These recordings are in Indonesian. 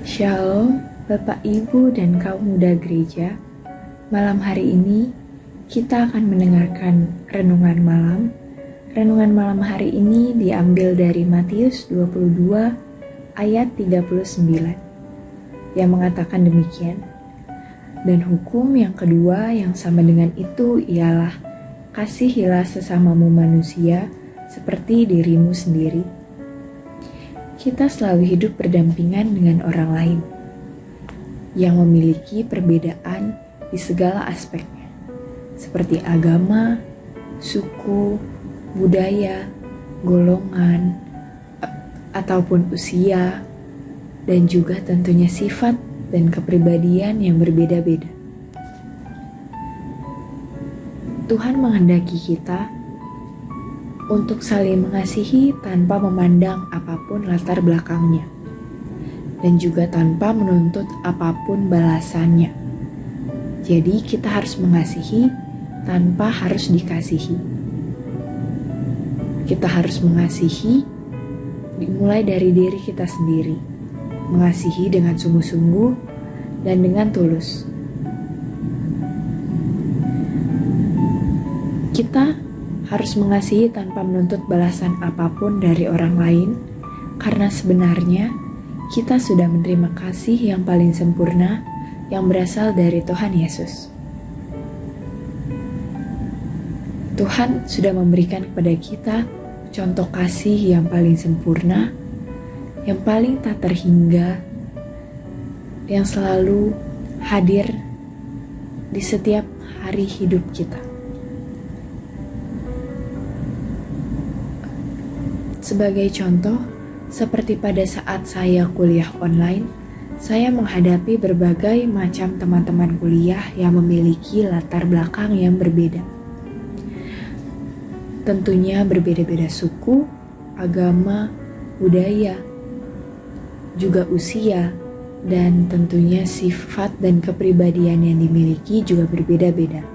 Shalom, Bapak Ibu dan kaum muda gereja. Malam hari ini kita akan mendengarkan renungan malam. Renungan malam hari ini diambil dari Matius 22 ayat 39 yang mengatakan demikian. Dan hukum yang kedua yang sama dengan itu ialah kasihilah sesamamu manusia seperti dirimu sendiri. Kita selalu hidup berdampingan dengan orang lain yang memiliki perbedaan di segala aspeknya, seperti agama, suku, budaya, golongan, ataupun usia, dan juga tentunya sifat dan kepribadian yang berbeda-beda. Tuhan menghendaki kita untuk saling mengasihi tanpa memandang apapun latar belakangnya, dan juga tanpa menuntut apapun balasannya. Jadi kita harus mengasihi tanpa harus dikasihi. Kita harus mengasihi dimulai dari diri kita sendiri, mengasihi dengan sungguh-sungguh dan dengan tulus. Kita harus mengasihi tanpa menuntut balasan apapun dari orang lain, karena sebenarnya kita sudah menerima kasih yang paling sempurna yang berasal dari Tuhan Yesus. Tuhan sudah memberikan kepada kita contoh kasih yang paling sempurna, yang paling tak terhingga, yang selalu hadir di setiap hari hidup kita. Sebagai contoh, seperti pada saat saya kuliah online, saya menghadapi berbagai macam teman-teman kuliah yang memiliki latar belakang yang berbeda. Tentunya berbeda-beda suku, agama, budaya, juga usia, dan tentunya sifat dan kepribadian yang dimiliki juga berbeda-beda.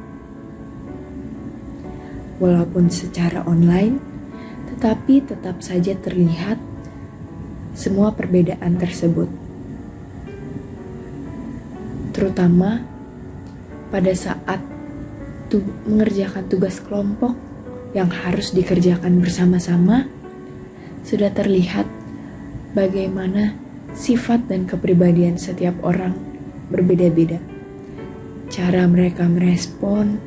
Walaupun secara online, tetapi tetap saja terlihat semua perbedaan tersebut. Terutama pada saat mengerjakan tugas kelompok yang harus dikerjakan bersama-sama, sudah terlihat bagaimana sifat dan kepribadian setiap orang berbeda-beda. Cara mereka merespon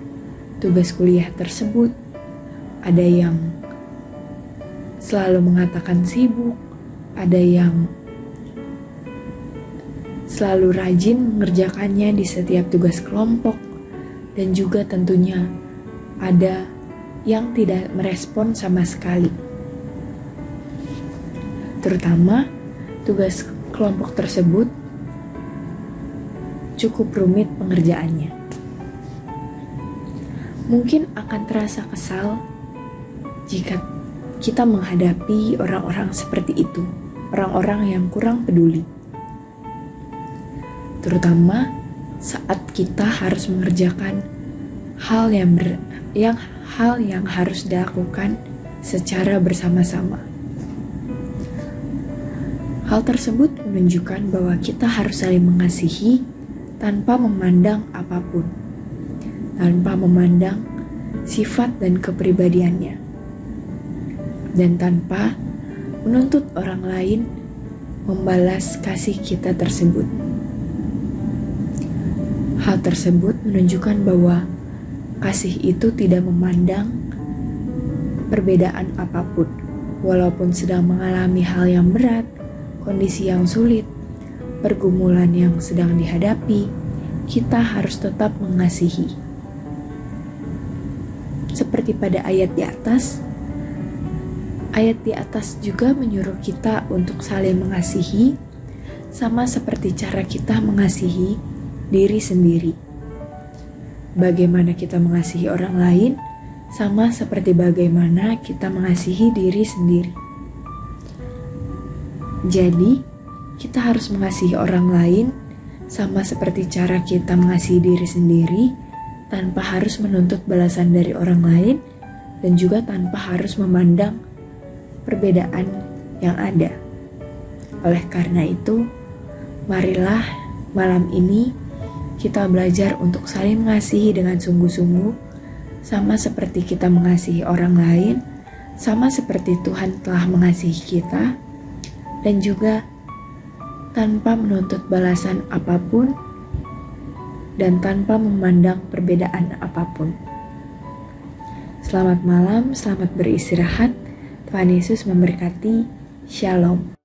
tugas kuliah tersebut, ada yang selalu mengatakan sibuk, ada yang selalu rajin mengerjakannya di setiap tugas kelompok, dan juga tentunya ada yang tidak merespon sama sekali. Terutama tugas kelompok tersebut cukup rumit pengerjaannya. Mungkin akan terasa kesal jika kita menghadapi orang-orang seperti itu, orang-orang yang kurang peduli. Terutama saat kita harus mengerjakan hal yang harus dilakukan secara bersama-sama. Hal tersebut menunjukkan bahwa kita harus saling mengasihi tanpa memandang apapun, tanpa memandang sifat dan kepribadiannya, dan tanpa menuntut orang lain membalas kasih kita tersebut. Hal tersebut menunjukkan bahwa kasih itu tidak memandang perbedaan apapun. Walaupun sedang mengalami hal yang berat, kondisi yang sulit, pergumulan yang sedang dihadapi, kita harus tetap mengasihi. Seperti pada ayat di atas juga menyuruh kita untuk saling mengasihi, sama seperti cara kita mengasihi diri sendiri. Bagaimana kita mengasihi orang lain, sama seperti bagaimana kita mengasihi diri sendiri. Jadi, kita harus mengasihi orang lain, sama seperti cara kita mengasihi diri sendiri, tanpa harus menuntut balasan dari orang lain, dan juga tanpa harus memandang perbedaan yang ada. Oleh karena itu, Marilah malam ini kita belajar untuk saling mengasihi dengan sungguh-sungguh, sama seperti kita mengasihi orang lain, sama seperti Tuhan telah mengasihi kita, dan juga tanpa menuntut balasan apapun dan tanpa memandang perbedaan apapun. Selamat malam, selamat beristirahat. Tuhan Yesus memberkati. Shalom.